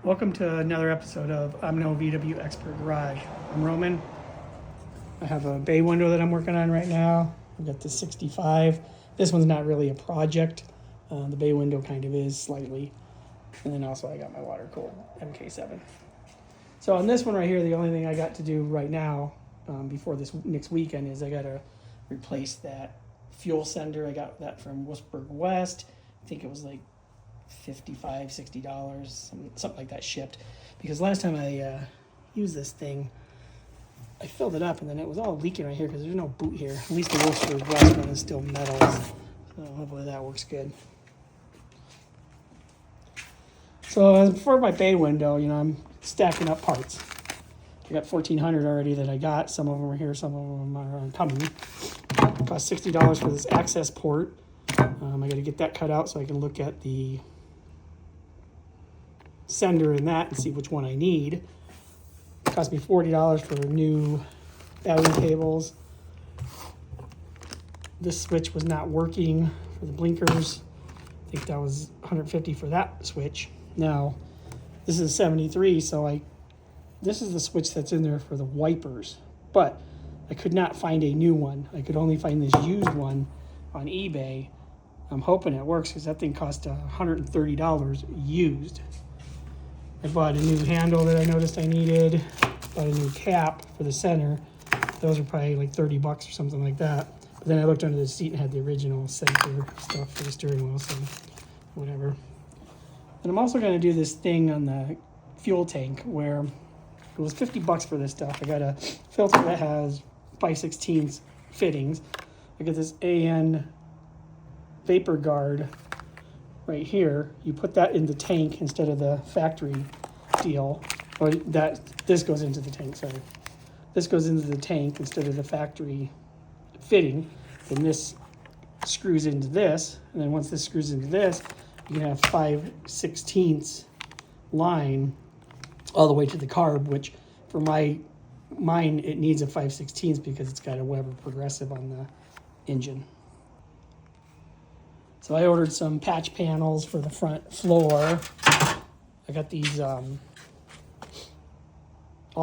Welcome to another episode of I'm No VW Expert Garage. I'm Roman. I have a bay window that I'm working on right now. I've got the 65. This one's not really a project. The bay window kind of is slightly. And then also I got my water cooled MK7. So on this one right here, the only thing I got to do right now before this next weekend is I got to replace that fuel sender. I got that from Worcester West. I think it was like $55, $60, something like that shipped. Because last time I used this thing, I filled it up and then it was all leaking right here because there's no boot here. At least the Worcester West one is still metal. So hopefully that works good. So for my bay window, I'm stacking up parts. I got 1,400 already that I got. Some of them are here, some of them are coming. It cost $60 for this access port. I got to get that cut out so I can look at the sender in that and see which one I need. It cost me $40 for new battery cables. This switch was not working for the blinkers. I think that was $150 for that switch. Now, this is a 73, so this is the switch that's in there for the wipers, but I could not find a new one. I could only find this used one on eBay. I'm hoping it works because that thing cost $130 used. I bought a new handle that I noticed I needed. Bought a new cap for the center. Those are probably like $30 or something like that. But then I looked under the seat and had the original center stuff for the steering wheel, so whatever. And I'm also going to do this thing on the fuel tank where it was $50 for this stuff. I got a filter that has 5/16 fittings. I got this AN vapor guard right here. You put that in the tank instead of the factory deal. Or this goes into the tank, sorry. This goes into the tank instead of the factory fitting. Then this screws into this. And then once this screws into this, you can have 5/16 line all the way to the carb, which for mine, it needs a 5/16 because it's got a Weber progressive on the engine. So I ordered some patch panels for the front floor. I got these all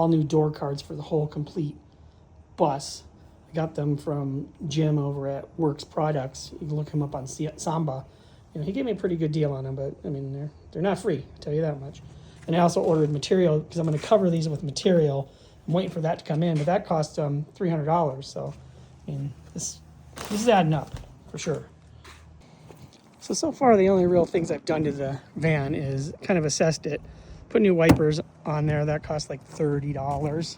new door cards for the whole complete bus. I got them from Jim over at Works Products. You can look him up on Samba. He gave me a pretty good deal on them, but I mean they're not free, I'll tell you that much. And I also ordered material because I'm going to cover these with material. I'm waiting for that to come in, but that cost $300. So I mean this is adding up for sure. So far, the only real things I've done to the van is kind of assessed it. Put new wipers on there. That cost like $30.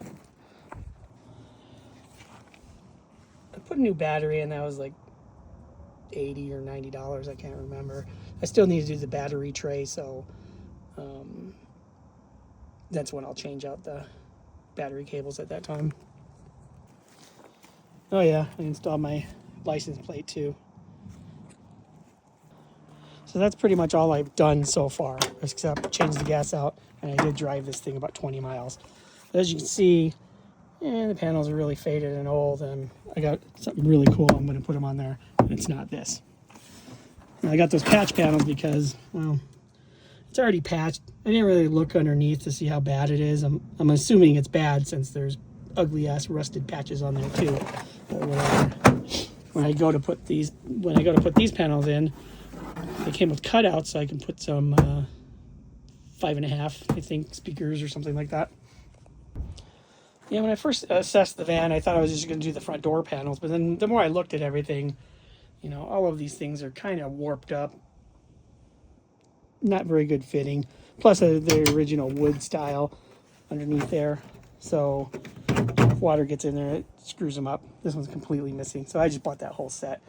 I put a new battery in. That was like $80 or $90. I can't remember. I still need to do the battery tray, so that's when I'll change out the battery cables at that time. Oh yeah, I installed my license plate too. So that's pretty much all I've done so far, except change the gas out, and I did drive this thing about 20 miles. As you can see, the panels are really faded and old, and I got something really cool. I'm going to put them on there, and it's not this. And I got those patch panels because, well, it's already patched. I didn't really look underneath to see how bad it is. I'm assuming it's bad since there's ugly-ass rusted patches on there too. But whatever. When I go to put these panels in, they came with cutouts, so I can put some 5.5, I think, speakers or something like that. Yeah, when I first assessed the van, I thought I was just going to do the front door panels, but then the more I looked at everything, all of these things are kind of warped up. Not very good fitting. Plus, the original wood style underneath there. So, if water gets in there, it screws them up. This one's completely missing, so I just bought that whole set.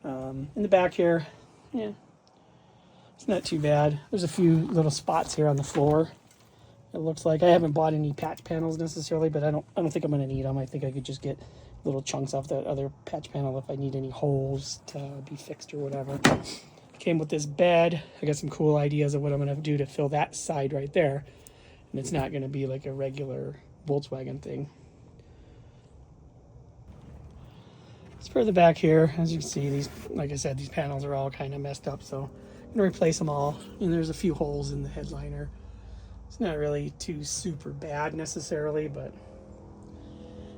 In the back here, yeah, it's not too bad. There's a few little spots here on the floor. It looks like I haven't bought any patch panels necessarily, but I don't think I'm going to need them. I think I could just get little chunks off that other patch panel if I need any holes to be fixed or whatever. Came with this bed. I got some cool ideas of what I'm going to do to fill that side right there. And it's not going to be like a regular Volkswagen thing. As for the back here, as you can see, these, like I said, these panels are all kind of messed up, so I'm going to replace them all. And there's a few holes in the headliner. It's not really too super bad necessarily, but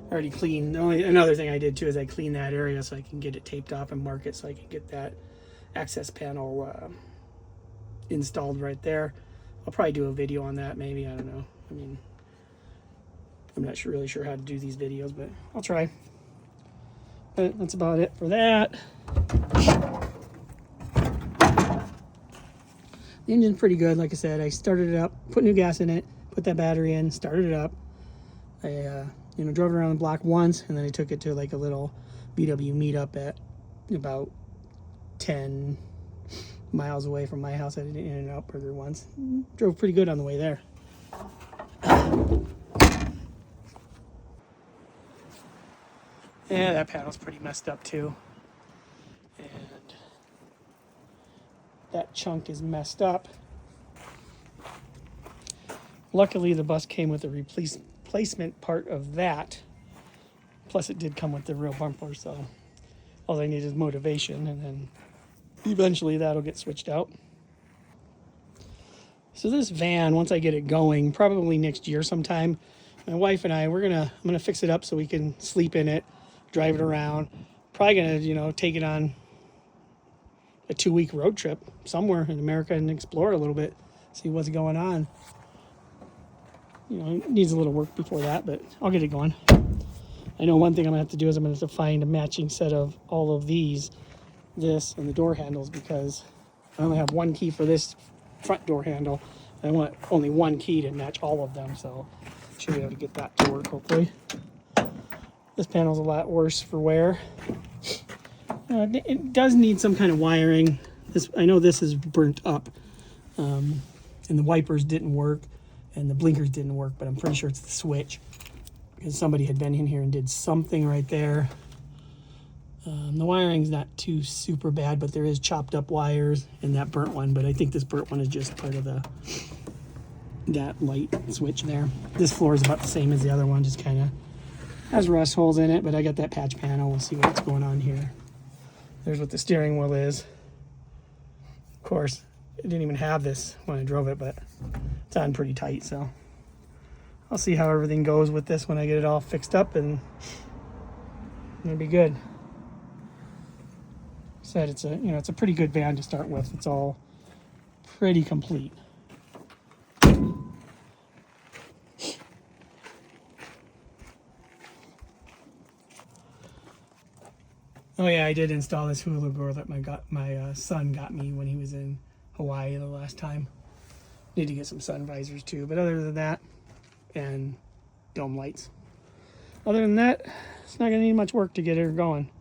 I already cleaned. Another thing I did too is I cleaned that area so I can get it taped off and mark it so I can get that access panel installed right there. I'll probably do a video on that maybe. I don't know. I mean, I'm not really sure how to do these videos, but I'll try. But that's about it for that. The engine's pretty good. Like I said, I started it up, put new gas in it, put that battery in, started it up. I drove it around the block once, and then I took it to like a little VW meetup at about 10 miles away from my house. I did an In-N-Out Burger once. Drove pretty good on the way there. Yeah, that panel's pretty messed up too. And that chunk is messed up. Luckily, the bus came with a replacement part of that. Plus, it did come with the real bumper, so all I need is motivation, and then eventually that'll get switched out. So this van, once I get it going, probably next year sometime, my wife and I'm gonna fix it up so we can sleep in it, drive it around. Probably gonna, take it on a 2-week road trip somewhere in America and explore a little bit, see what's going on. It needs a little work before that, but I'll get it going. I know one thing I'm gonna have to do is I'm gonna have to find a matching set of all of these, this and the door handles, because I only have one key for this front door handle. I want only one key to match all of them, so should be able to get that to work hopefully. This panel's a lot worse for wear. It does need some kind of wiring. I know this is burnt up, and the wipers didn't work and the blinkers didn't work, but I'm pretty sure it's the switch, because somebody had been in here and did something right there. The wiring's not too super bad, but there is chopped up wires in that burnt one, but I think this burnt one is just part of that light switch there. This floor is about the same as the other one, just kind of has rust holes in it, but I got that patch panel. We'll see what's going on here. There's what the steering wheel is. Of course, I didn't even have this when I drove it, but it's on pretty tight, so I'll see how everything goes with this when I get it all fixed up, and it'll be good. Said it's a pretty good van to start with. It's all pretty complete. Oh yeah, I did install this hula door that my son got me when he was in Hawaii the last time. Need to get some sun visors too, but other than that, and dome lights. Other than that, it's not gonna need much work to get her going.